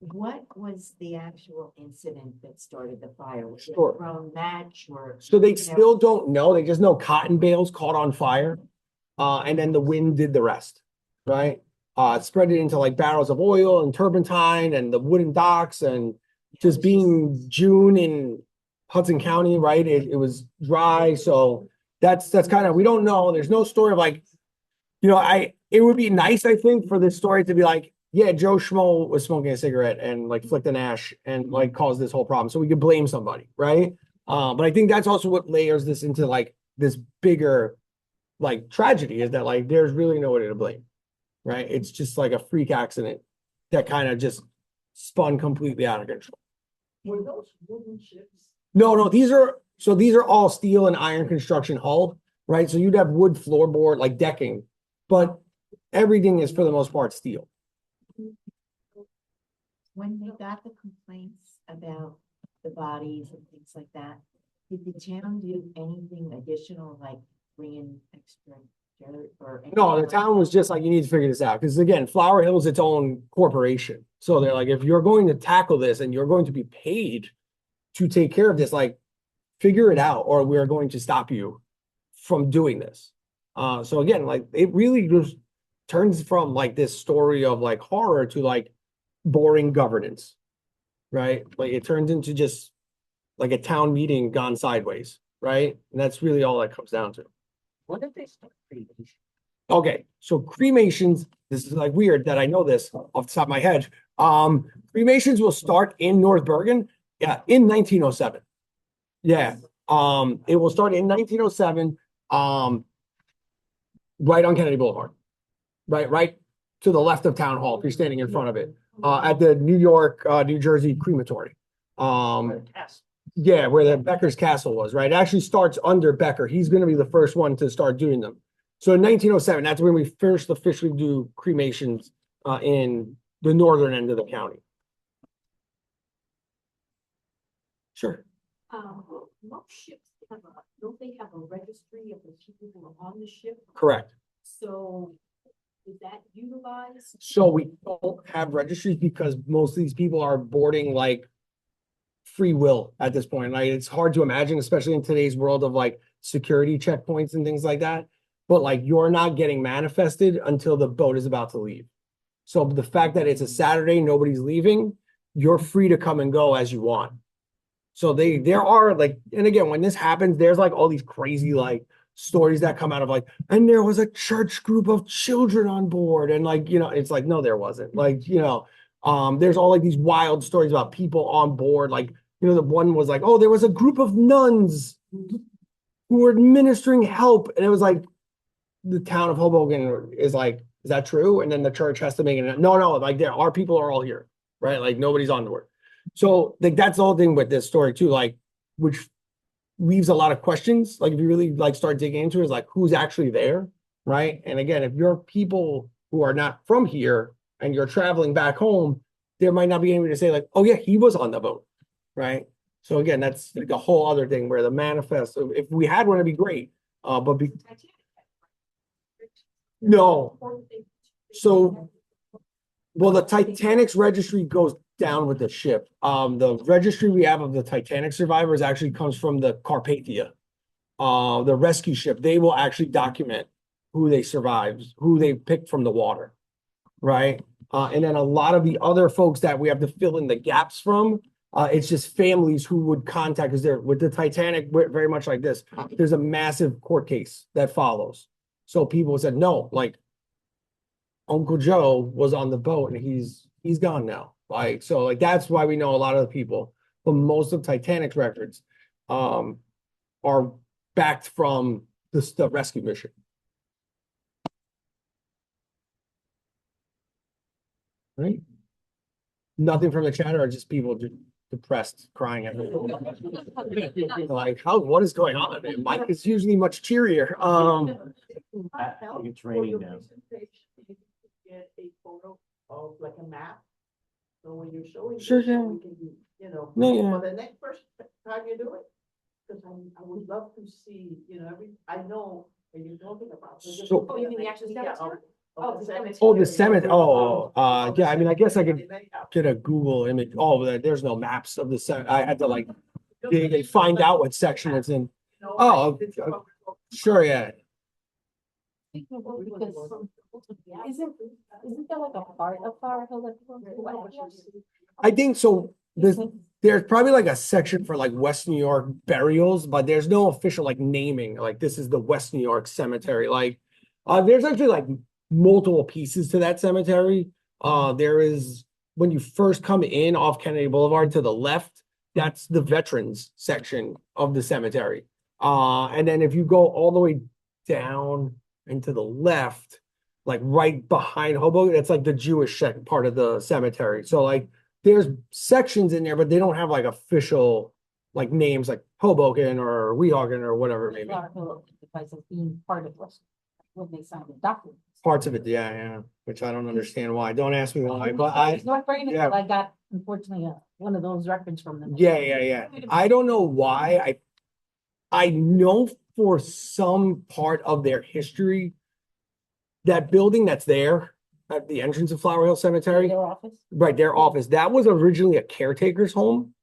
What was the actual incident that started the fire? Was it Sure. from match or? So they you know, still don't know. They just know cotton bales caught on fire. And then the wind did the rest, right? It spread it into like barrels of oil and turpentine and the wooden docks and just being June in Hudson County, right? It was dry. So that's kind of, we don't know. There's no story of like, it would be nice, I think, for this story to be like, yeah, Joe Schmo was smoking a cigarette and like flicked an ash and like caused this whole problem. So we could blame somebody, right? But I think that's also what layers this into like this bigger like tragedy is that like there's really nobody to blame, right? It's just like a freak accident that kind of just spun completely out of control. Were those wooden ships? No, these are all steel and iron construction hull, right? So you'd have wood floorboard, like decking, but everything is for the most part steel. When they got the complaints about the bodies and things like that, did the town do anything additional, like bring in extra dirt or? No, the anything town like was that? just like, you need to figure this out. Because again, Flower Hill is its own corporation. So they're like, if you're going to tackle this and you're going to be paid to take care of this, like figure it out or we're going to stop you from doing this. So again, like it really just turns from like this story of like horror to like boring governance, right? Like it turns into just like a town meeting gone sideways, right? And that's really all that comes down to. When did they start cremation? Okay, so cremations, this is like weird that I know this off the top of my head. Cremations will start in North Bergen, yeah, in 1907. Yeah, it will start in 1907, right on Kennedy Boulevard, right to the left of Town Hall if you're standing in front of it, at the New York, New Jersey crematory. Yes. Yeah, where the Becker's Castle was, right? It actually starts under Becker. He's going to be the first one to start doing them. So in 1907, that's when we first officially do cremations in the northern end of the county. Sure. Most ships don't they have a registry of the people who are on the ship? Correct. So is that utilized? So we don't have registries because most of these people are boarding like free will at this point. Like it's hard to imagine, especially in today's world of like security checkpoints and things like that. But like you're not getting manifested until the boat is about to leave. So the fact that it's a Saturday, nobody's leaving, you're free to come and go as you want. So there are like, and again, when this happens, there's like all these crazy like stories that come out of like, and there was a church group of children on board. And like, it's like, no, there wasn't. Like, there's all like these wild stories about people on board. Like, the one was like, oh, there was a group of nuns who were administering help. And it was like, the town of Hoboken is like, is that true? And then the church has to make it. No, like our people are all here, right? Like nobody's on board. So like that's the whole thing with this story too, like which leaves a lot of questions. Like if you really like start digging into it, is like who's actually there, right? And again, if you're people who are not from here and you're traveling back home, there might not be anybody to say like, oh yeah, he was on the boat, right? So again, that's like a whole other thing where the manifest. If we had one, it'd be great. But no. So, well, the Titanic's registry goes down with the ship. The registry we have of the Titanic survivors actually comes from the Carpathia, the rescue ship. They will actually document who they survived, who they picked from the water, right? And then a lot of the other folks that we have to fill in the gaps from, it's just families who would contact, because they're with the Titanic, very much like this. There's a massive court case that follows. So people said, no, like Uncle Joe was on the boat and he's gone now. Like, so like, that's why we know a lot of the people, but most of Titanic's records, are backed from the rescue mission. Right? Nothing from the chat or just people depressed, crying at me. Like, what is going on? And Mike is usually much cheerier. You're training now. Get a photo like a map. So when you're showing. Sure, this, so yeah. we can, No, yeah. for the next person, time you do it. Cause I would love to see, I know what you're talking about. just So- to Oh, get you an mean the actual idea of- cemetery? of Oh, the cemetery. Oh, the cemetery. Oh, Of the yeah, I mean, I guess I could cemetery layout. get a Google image. Oh, there's no maps of the I had to like dig and find out what section it's in. You know, Oh, like, this is what we're talking Sure, yeah. Isn't there like a part of Flower Hill that people do? I think so. There's probably like a section for like West New York burials, but there's no official like naming, like this is the West New York cemetery. Like, there's actually like multiple pieces to that cemetery. There is when you first come in off Kennedy Boulevard to the left, that's the veterans section of the cemetery. And then if you go all the way down and to the left, like right behind Hoboken, that's like the Jewish part of the cemetery. So like there's sections in there, but they don't have like official like names like Hoboken or Weehawken or whatever it may be. Flower Hill, because of being part of West, when they signed the document. Parts of it, yeah, which I don't understand why. Don't ask me why, but It's North Bergen, yeah. I got unfortunately one of those records from them. yeah. I don't know why. I know for some part of their history, that building that's there at the entrance of Flower Hill Cemetery, Their office. right, their office, that was originally a caretaker's home.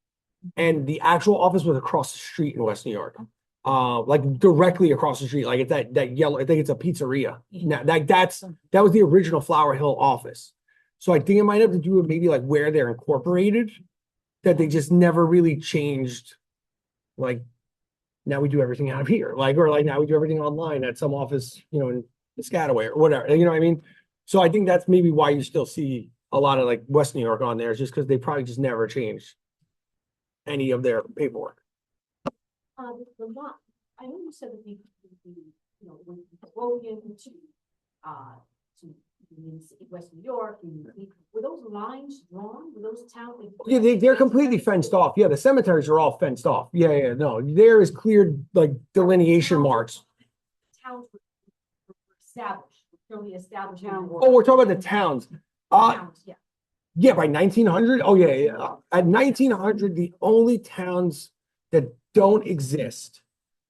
And the actual office was across the street in West New York. Like directly across the street, like it's that yellow, I think it's a pizzeria. Now that was the original Flower Hill office. So I think it might have to do with maybe like where they're incorporated, that they just never really changed. Like now we do everything out of here, like, or like now we do everything online at some office, in Piscataway or whatever, you know what I mean? So I think that's maybe why you still see a lot of like West New York on there, is just because they probably just never changed any of their paperwork. The lot, I know you said that when Logan to West New York, were those lines drawn, were those towns? Yeah, they're completely fenced off. Yeah, the cemeteries are all fenced off. Yeah, no, there is clear like delineation marks. Towns were established, fairly established. Oh, we're talking about the towns. Towns, yeah. Yeah, by 1900. Oh, yeah. At 1900, the only towns that don't exist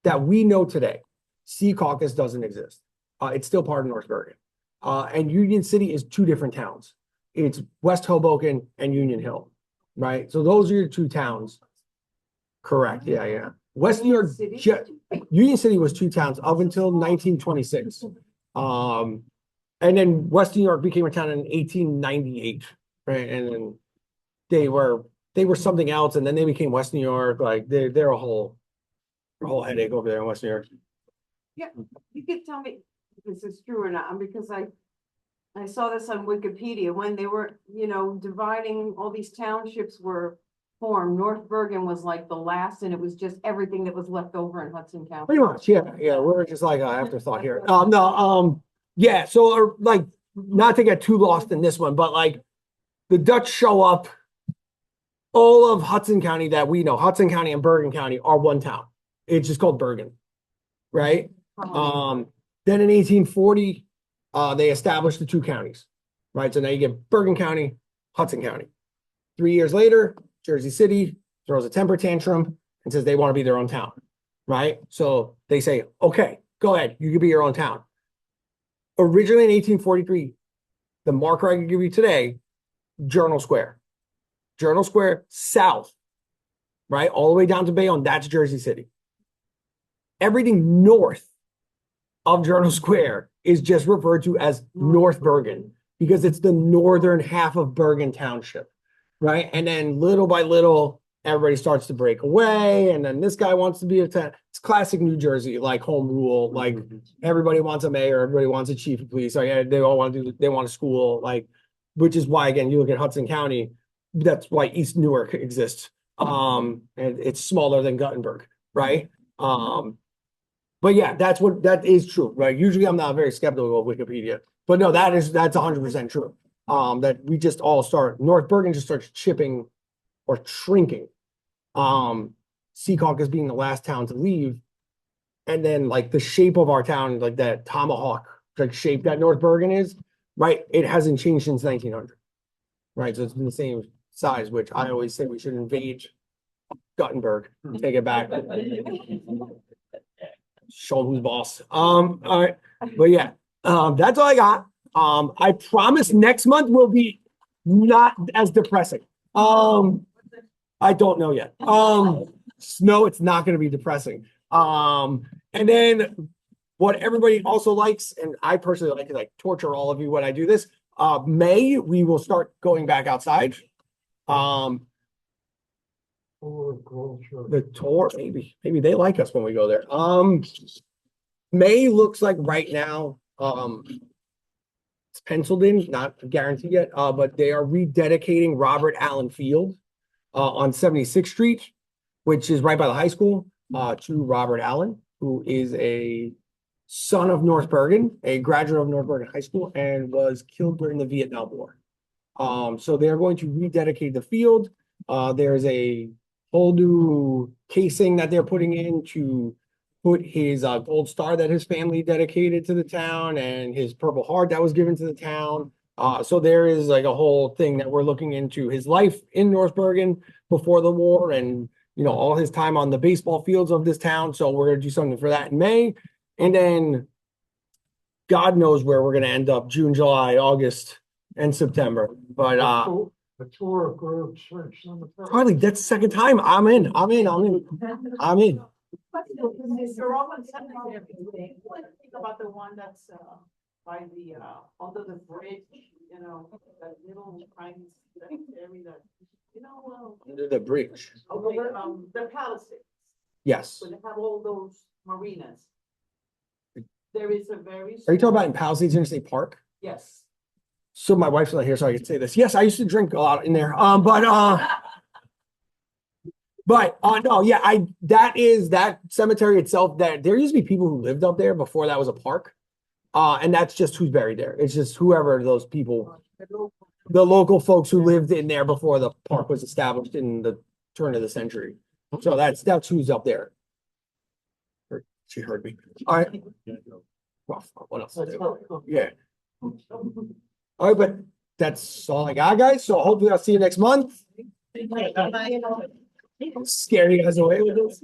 that we know today, Secaucus doesn't exist. It's still part of North Bergen. And Union City is two different towns. It's West Hoboken and Union Hill, right? So those are your two towns. Correct. Yeah. West New York, Union City was two towns up until 1926. And then West New York became a town in 1898, right? And then they were something else, and then they became West New York. Like they're a whole headache over there in West New York. Yeah, you could tell me if this is true or not, because I saw this on Wikipedia when they were, dividing, all these townships were formed. North Bergen was like the last, and it was just everything that was left over in Hudson County. Pretty much, yeah. We're just like an afterthought here. Yeah. So like, not to get too lost in this one, but like the Dutch show up. All of Hudson County that we know, Hudson County and Bergen County are one town. It's just called Bergen, right? Then in 1840, they established the two counties, right? So now you get Bergen County, Hudson County. 3 years later, Jersey City throws a temper tantrum and says they want to be their own town, right? So they say, okay, go ahead, you can be your own town. Originally in 1843, the marker I can give you today, Journal Square south, right? All the way down to Bayonne, that's Jersey City. Everything north of Journal Square is just referred to as North Bergen because it's the northern half of Bergen Township, right? And then little by little, everybody starts to break away. And then this guy wants to be a town. It's classic New Jersey, like home rule. Like everybody wants a mayor, everybody wants a chief of police. Like they all want to they want a school, like, which is why, again, you look at Hudson County, that's why East Newark exists. And it's smaller than Guttenberg, right? But yeah, that is true, right? Usually I'm not very skeptical of Wikipedia, but no, that's 100% true. That we just all North Bergen just starts chipping or shrinking. Secaucus being the last town to leave. And then like the shape of our town, like that tomahawk like shape that North Bergen is, right? It hasn't changed since 1900. right? So it's been the same size, which I always say we should invade Guttenberg, take it back. Show 'em who's boss. All right, but yeah, that's all I got. I promise next month will be not as depressing. I don't know yet. No, it's not going to be depressing. And then what everybody also likes, and I personally like, is like torture all of you when I do this. May we will start going back outside. The tour, maybe they like us when we go there. May looks like right now, it's penciled in, not guaranteed yet, but they are rededicating Robert Allen Field on 76th Street, which is right by the high school, to Robert Allen, who is a son of North Bergen, a graduate of North Bergen High School, and was killed during the Vietnam War. So they're going to rededicate the field. There's a whole new casing that they're putting in to put his gold star that his family dedicated to the town and his Purple Heart that was given to the town. So there is like a whole thing that we're looking into his life in North Bergen before the war and, you know, all his time on the baseball fields of this town. So we're going to do something for that in May. And then God knows where we're going to end up June, July, August, and September. But The tour of Grove Church Cemetery. Harley, that's the second time. I'm in. You're all on cemetery. What do you think about the one that's by the under the bridge, you know, that little tiny cemetery that, you know, Under the bridge. okay, the Palisades, Yes. where they have all those marinas. There is a very. Are you talking about in Palisades Interstate Park? Yes. So my wife's not here, so I can say this. Yes, I used to drink a lot in there. No, yeah, that cemetery itself, that there used to be people who lived up there before that was a park. And that's just who's buried there. It's just whoever those people, the local folks who lived in there before the park was established in the turn of the century. So that's who's up there. She heard me. All right. Well, what else? to do? Yeah. All right, but that's all I got, guys. So hopefully I'll see you next month. I'm scaring you guys away with this.